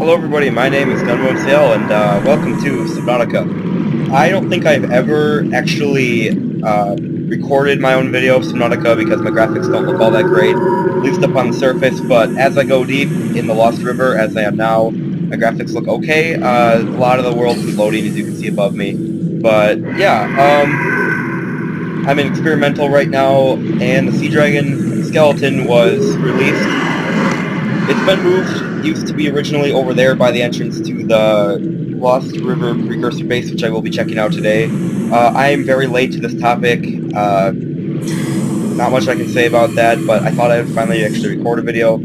Hello everybody, my name is Gunwonsail and welcome to Subnautica. I don't think I've ever actually recorded my own video of Subnautica because my graphics don't look all that great, at least up on the surface, but as I go deep in the Lost River, as I am now, my graphics look okay. A lot of the world is loading, as you can see above me. But yeah, I'm in experimental right now, and the Sea Dragon skeleton was released. It's been moved. It used to be originally over there by the entrance to the Lost River Precursor Base, which I will be checking out today. I am very late to this topic. Not much I can say about that, but I thought I would finally actually record a video.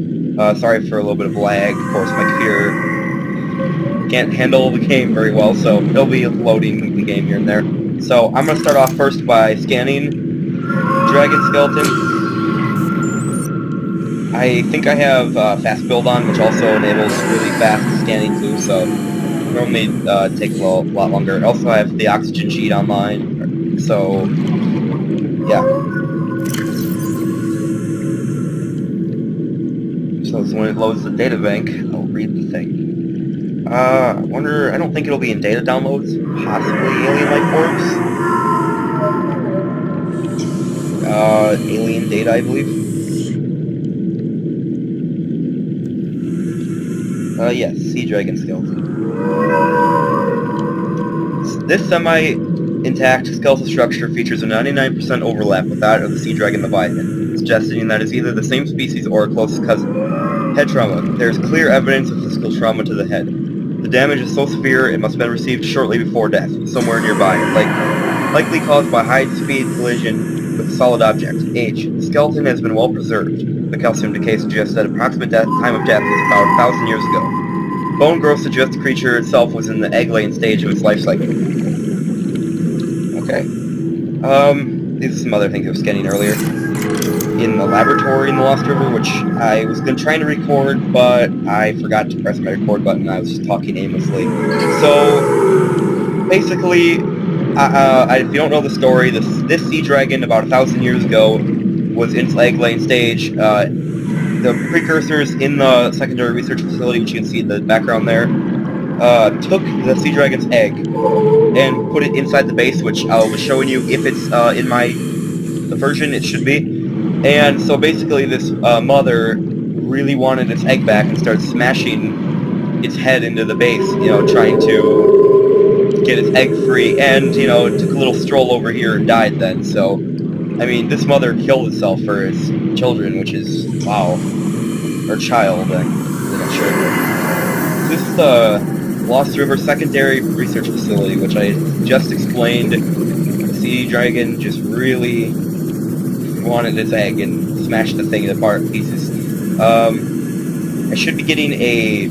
Sorry for a little bit of lag. Of course, my computer can't handle the game very well, so it'll be loading the game here and there. So I'm going to start off first by scanning Dragon Skeleton. I think I have fast build on, which also enables really fast scanning too, so normally take a lot longer. Also, I have the oxygen sheet online, so yeah. So when it loads the data bank, I'll read the thing. I don't think it'll be in data downloads, possibly alien life orbs. Alien data, I believe. Yes, Sea Dragon skeleton. This semi-intact skeletal structure features a 99% overlap with that of the Sea Dragon Leviathan, suggesting that it's either the same species or a close cousin. Head trauma. There is clear evidence of physical trauma to the head. The damage is so severe it must have been received shortly before death, somewhere nearby, likely caused by high-speed collision with a solid object. Age. The skeleton has been well preserved. The calcium decay suggests that approximate time of death is about 1,000 years ago. Bone growth suggests the creature itself was in the egg-laying stage of its life cycle. Okay. These are some other things I was scanning earlier. In the laboratory in the Lost River, which I was trying to record, but I forgot to press my record button. I was just talking aimlessly. So, basically, if you don't know the story, this sea dragon about 1,000 years ago was in its egg-laying stage. The precursors in the secondary research facility, which you can see in the background there, took the sea dragon's egg and put it inside the base, which I'll be showing you if it's in the version it should be. And so basically this mother really wanted its egg back and started smashing its head into the base, trying to get its egg free, and, took a little stroll over here and died then. So, I mean, this mother killed itself for its children, which is, wow. Or child, I'm really not sure. This is the Lost River Secondary Research Facility, which I just explained. The sea dragon just really wanted its egg and smashed the thing apart in pieces. I should be getting a...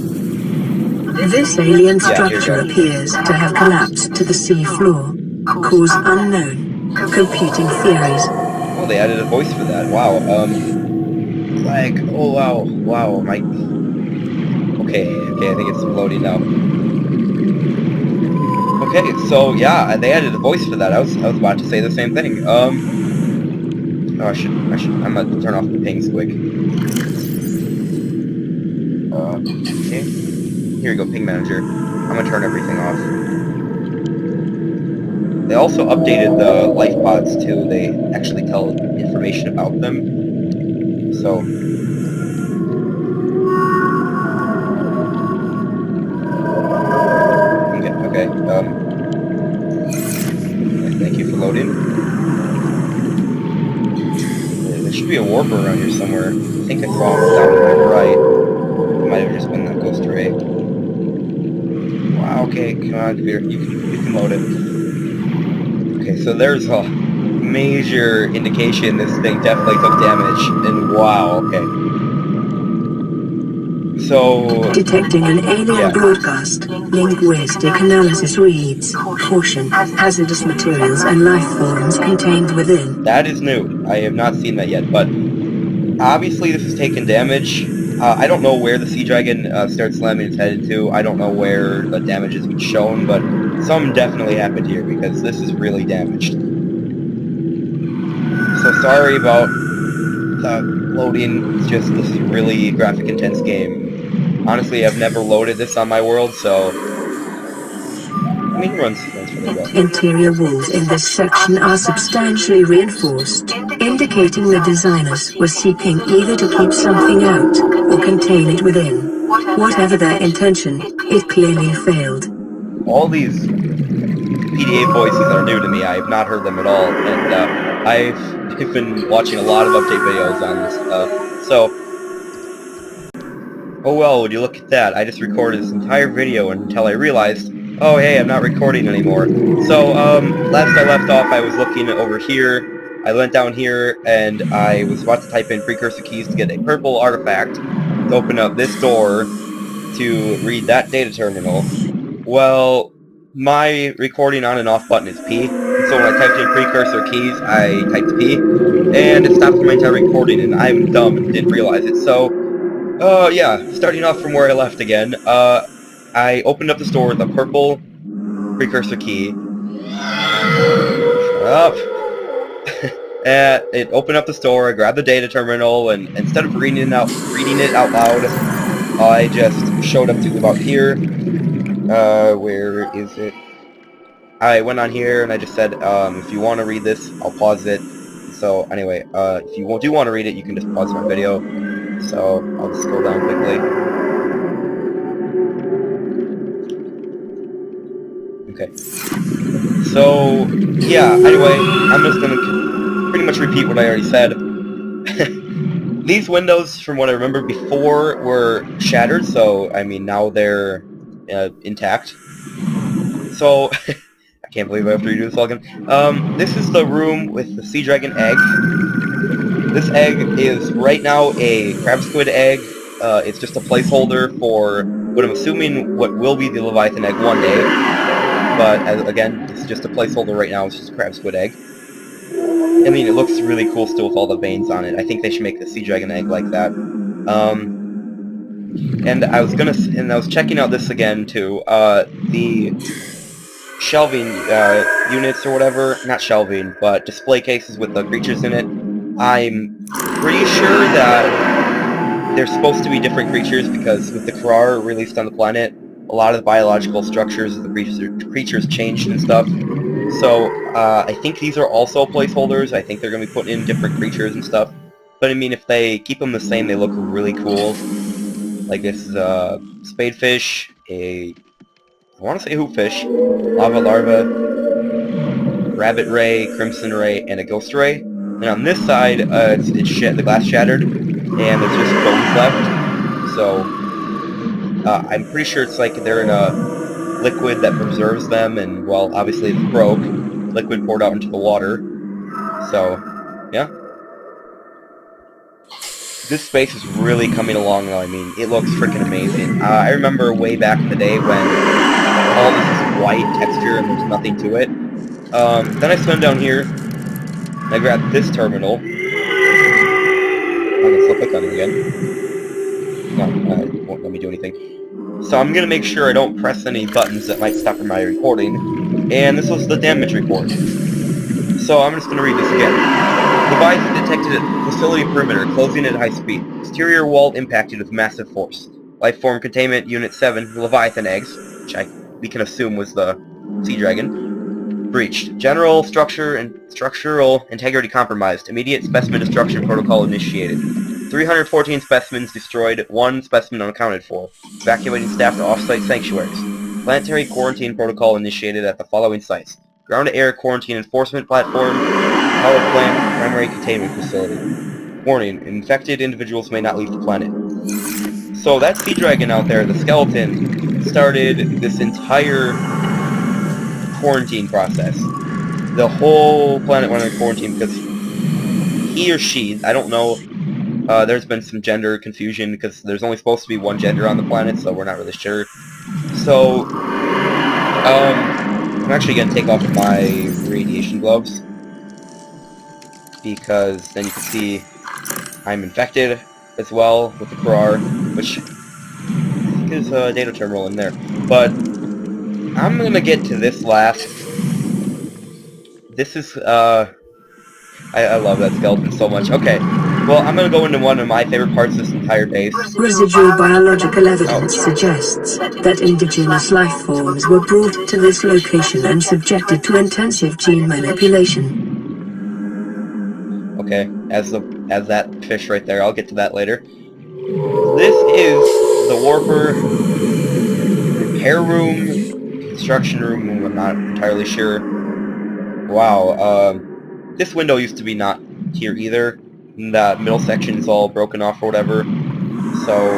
This alien structure appears to have collapsed to the sea floor. Cause unknown. Competing theories. Oh, they added a voice for that. Wow. Lag. Oh, wow. Wow. Okay, I think it's loading now. Okay, so yeah, they added a voice for that. I was about to say the same thing. Oh, I'm gonna turn off the pings quick. Okay. Here we go, ping manager. I'm gonna turn everything off. They also updated the life pods too. They actually tell information about them. So. Okay. Thank you for loading. There should be a warper around here somewhere. I think I saw him down to my right. It might have just been that ghost ray. Wow. Okay. Come on, computer. You can load it. Okay, so there's a major indication this thing definitely took damage, and wow, okay. So... Detecting an alien broadcast. Linguistic analysis reads, caution, hazardous materials and life forms contained within. That is new. I have not seen that yet, but obviously this has taken damage. I don't know where the sea dragon starts slamming its head into. I don't know where the damage has been shown, but something definitely happened here because this is really damaged. So sorry about loading. It's just this is a really graphic intense game. honestly, I've never loaded this on my world, so... I mean, it runs fairly well. Interior walls in this section are substantially reinforced, indicating the designers were seeking either to keep something out or contain it within. Whatever their intention, it clearly failed. All these PDA voices are new to me. I have not heard them at all, and I've been watching a lot of update videos on this. Oh well, would you look at that? I just recorded this entire video until I realized, oh hey, I'm not recording anymore. So, last I left off, I was looking over here. I went down here, and I was about to type in precursor keys to get a purple artifact to open up this door to read that data terminal. Well, my recording on and off button is P, and so when I typed in precursor keys, I typed P, and it stopped my entire recording, and I'm dumb and didn't realize it. So, yeah, starting off from where I left again, I opened up the store with a purple precursor key. Shut up. And it opened up the store, I grabbed the data terminal, and instead of reading it out loud, I just showed up to about here. Where is it? I went on here and I just said, if you want to read this, I'll pause it. So anyway, if you do want to read it, you can just pause my video. So I'll just scroll down quickly. Okay. So yeah, anyway, I'm just gonna pretty much repeat what I already said. These windows, from what I remember before, were shattered, so I mean now they're intact. So I can't believe I have to redo this all again. This is the room with the sea dragon egg. This egg is right now a crab squid egg. It's just a placeholder for what I'm assuming what will be the Leviathan egg one day. But again, it's just a placeholder right now. It's just a crab squid egg. I mean, it looks really cool still with all the veins on it. I think they should make the sea dragon egg like that. And I was checking out this again too. The shelving units or whatever, not shelving, but display cases with the creatures in it. I'm pretty sure that they're supposed to be different creatures because with the Karar released on the planet, a lot of the biological structures of the creatures changed and stuff. So I think these are also placeholders. I think they're going to be putting in different creatures and stuff. But I mean, if they keep them the same, they look really cool. Like this is a spadefish, I want to say hoopfish, lava larva, rabbit ray, crimson ray, and a ghost ray. And on this side, the glass shattered, and there's just bones left. So I'm pretty sure it's like they're in a liquid that preserves them, and well, obviously it broke. Liquid poured out into the water. So, yeah. This space is really coming along though. I mean, it looks freaking amazing. I remember way back in the day when all this is white texture and there's nothing to it. Then I swim down here, and I grab this terminal. I can still click on it again. No, it won't let me do anything. So I'm going to make sure I don't press any buttons that might stop my recording. And this was the damage report. So I'm just going to read this again. Leviathan detected at facility perimeter, closing at high speed. Exterior wall impacted with massive force. Lifeform containment, Unit 7, Leviathan eggs, which we can assume was the sea dragon, breached. General structure and structural integrity compromised. Immediate specimen destruction protocol initiated. 314 specimens destroyed, 1 specimen unaccounted for. Evacuating staff to off-site sanctuaries. Planetary quarantine protocol initiated at the following sites. Ground-to-air quarantine enforcement platform, power plant, primary containment facility. Warning, infected individuals may not leave the planet. So that sea dragon out there, the skeleton, started this entire quarantine process. The whole planet went on quarantine because he or she, I don't know, there's been some gender confusion because there's only supposed to be one gender on the planet, so we're not really sure. So, I'm actually going to take off my radiation gloves because then you can see I'm infected as well with the Karar, which is a data terminal in there. But I'm going to get to this last. This is, I love that skeleton so much. Okay, Well, I'm going to go into one of my favorite parts of this entire base. Residual biological evidence suggests that indigenous life forms were brought to this location and subjected to intensive gene manipulation. Okay, as that fish right there. I'll get to that later. This is the Warper repair room, construction room. I'm not entirely sure. Wow. This window used to be not here either. The middle section is all broken off or whatever. So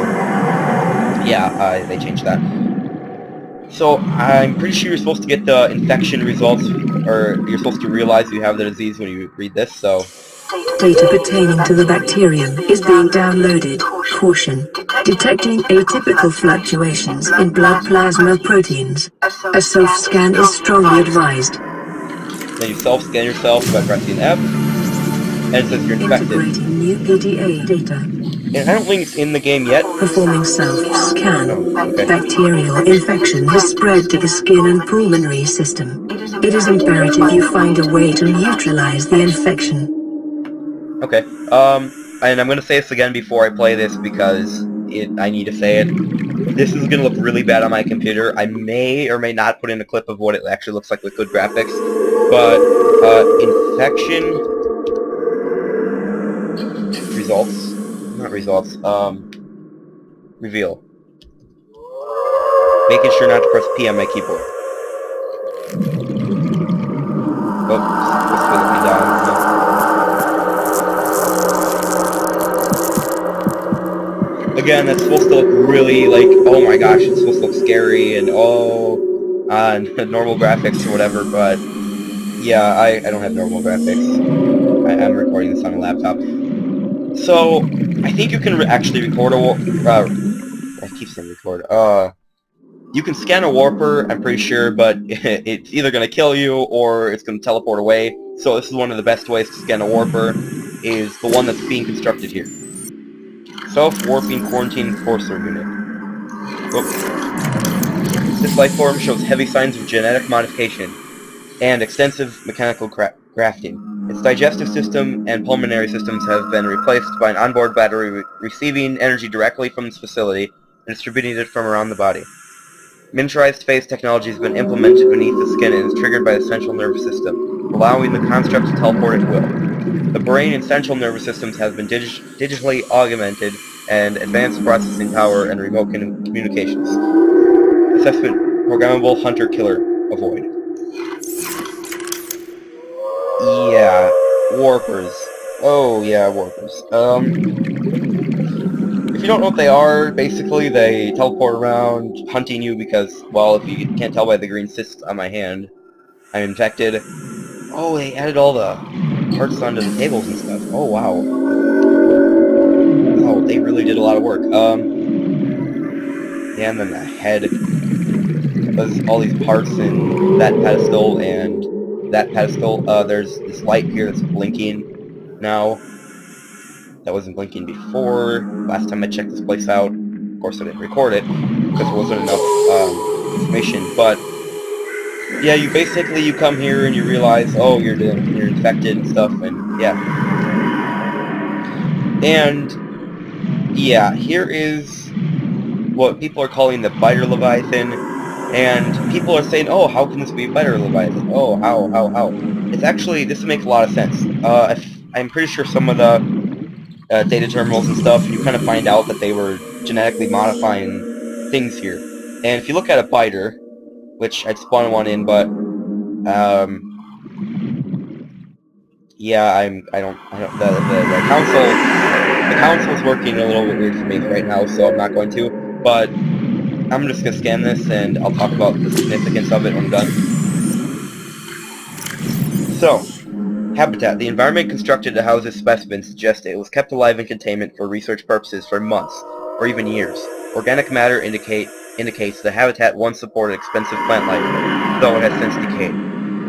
yeah, they changed that. So I'm pretty sure you're supposed to get the infection results, or you're supposed to realize you have the disease when you read this. So Data pertaining to the bacterium is being downloaded. Caution. Detecting atypical fluctuations in blood plasma proteins. A self-scan is strongly advised. then you self-scan yourself by pressing F, and it says you're infected. Integrating new PDA data. And I don't think it's in the game yet. Performing self-scan. Okay. Bacterial infection has spread to the skin and pulmonary system. It is imperative you find a way to neutralize the infection. Okay. And I'm gonna say this again before I play this because I need to say it. This is gonna look really bad on my computer. I may or may not put in a clip of what it actually looks like with good graphics. But infection results, not results. Reveal. Making sure not to press P on my keyboard. Oops, this will let me down. Again, that's supposed to look really like, oh my gosh, it's supposed to look scary and normal graphics or whatever, but yeah, I don't have normal graphics. I'm recording this on a laptop. So, I think you can actually record I keep saying record. You can scan a warper, I'm pretty sure, but it's either going to kill you or it's going to teleport away. So this is one of the best ways to scan a warper, is the one that's being constructed here. Self-warping quarantine courser unit. Whoops. This life form shows heavy signs of genetic modification and extensive mechanical grafting. Its digestive system and pulmonary systems have been replaced by an onboard battery receiving energy directly from this facility and distributing it from around the body. Miniaturized phase technology has been implemented beneath the skin and is triggered by the central nervous system, allowing the construct to teleport at will. The brain and central nervous systems have been digitally augmented and advanced processing power and remote communications. Assessment: programmable hunter-killer. Avoid. Yeah, warpers. Oh yeah, warpers. If you don't know what they are, basically they teleport around hunting you because, well, if you can't tell by the green cyst on my hand, I'm infected. Oh, they added all the parts onto the tables and stuff. Oh, wow. Oh, they really did a lot of work. Yeah, and then the head. There's all these parts in that pedestal and that pedestal. There's this light here that's blinking now. That wasn't blinking before. Last time I checked this place out, of course I didn't record it because there wasn't enough information. But yeah, you come here and you realize, oh, you're infected and stuff, and yeah. And yeah, here is what people are calling the biter leviathan, and people are saying, oh, how can this be a biter leviathan? Oh, how? It's actually, this makes a lot of sense. I'm pretty sure some of the data terminals and stuff, you kind of find out that they were genetically modifying things here. And if you look at a biter, which I'd spawn one in, but yeah, the council's working a little bit weird for me right now, so I'm not going to. But I'm just gonna scan this, and I'll talk about the significance of it when I'm done. So, habitat. The environment constructed to house this specimen suggests it was kept alive in containment for research purposes for months, or even years. Organic matter indicates the habitat once supported expensive plant life, though it has since decayed.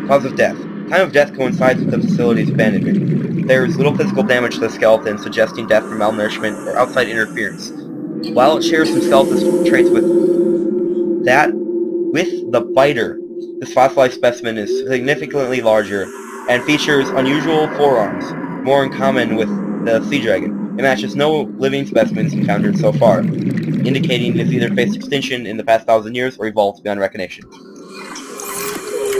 Cause of death. Time of death coincides with the facility's abandonment. There is little physical damage to the skeleton, suggesting death from malnourishment or outside interference. While it shares some skeletal traits with the biter, this fossilized specimen is significantly larger and features unusual forearms, more in common with the sea dragon. It matches no living specimens encountered so far, indicating it's either faced extinction in the past 1,000 years or evolved beyond recognition.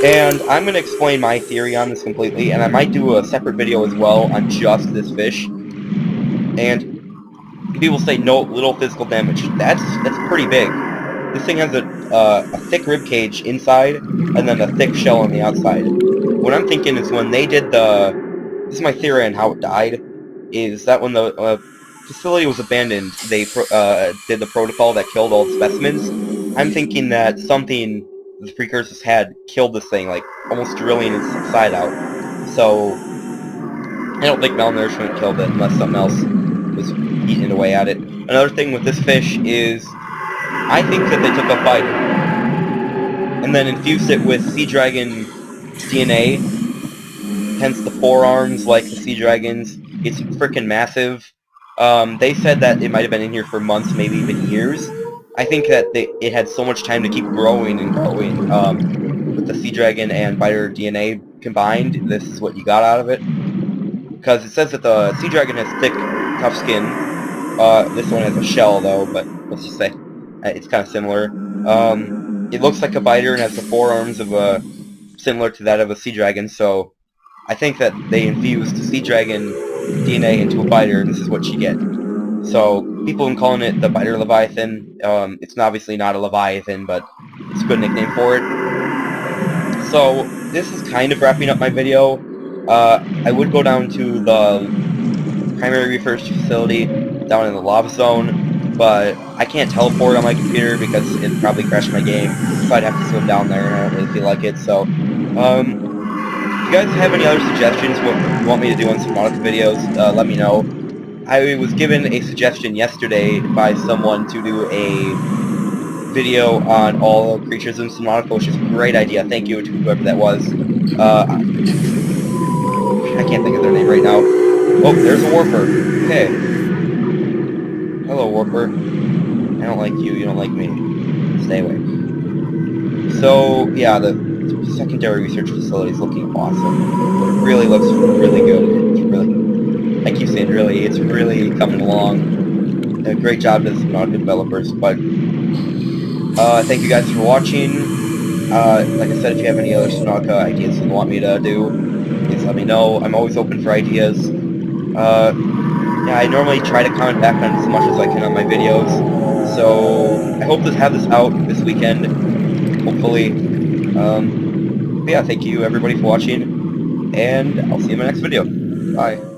And I'm going to explain my theory on this completely, and I might do a separate video as well on just this fish. And people say no little physical damage. That's pretty big. This thing has a thick rib cage inside, and then a thick shell on the outside. What I'm thinking is when they did this is my theory on how it died, is that when the facility was abandoned, they did the protocol that killed all the specimens. I'm thinking that something the precursors had killed this thing, like almost drilling its side out. So I don't think malnourishment killed it unless something else was eating away at it. Another thing with this fish is I think that they took a biter and then infused it with sea dragon DNA, hence the forearms like the sea dragons. It's freaking massive. They said that it might have been in here for months, maybe even years. I think that it had so much time to keep growing and growing. With the sea dragon and biter DNA combined, this is what you got out of it. Because it says that the sea dragon has thick, tough skin. This one has a shell, though, but let's just say it's kind of similar. It looks like a biter and has the forearms of similar to that of a sea dragon, so I think that they infused sea dragon DNA into a biter, and this is what you get. So people have been calling it the biter leviathan. It's obviously not a leviathan, but it's a good nickname for it. So this is kind of wrapping up my video. I would go down to the primary research facility down in the lava zone, but I can't teleport on my computer because it'd probably crash my game, so I'd have to swim down there, and I don't really feel like it. So, if you guys have any other suggestions what you want me to do on Subnautica videos, let me know. I was given a suggestion yesterday by someone to do a video on all the creatures in Subnautica, which is a great idea. Thank you to whoever that was. I can't think of their name right now. Oh, there's a Warper. Okay. Hello, Warper. I don't like you, you don't like me. Stay away. So, yeah, the secondary research facility is looking awesome. It really looks really good. It's really, I keep saying really, it's really coming along. A great job to the Subnautica developers, but thank you guys for watching. Like I said, if you have any other Subnautica ideas you want me to do, please let me know. I'm always open for ideas. Yeah, I normally try to comment back on as much as I can on my videos, so I hope to have this out this weekend, hopefully. But yeah, thank you everybody for watching, and I'll see you in my next video. Bye.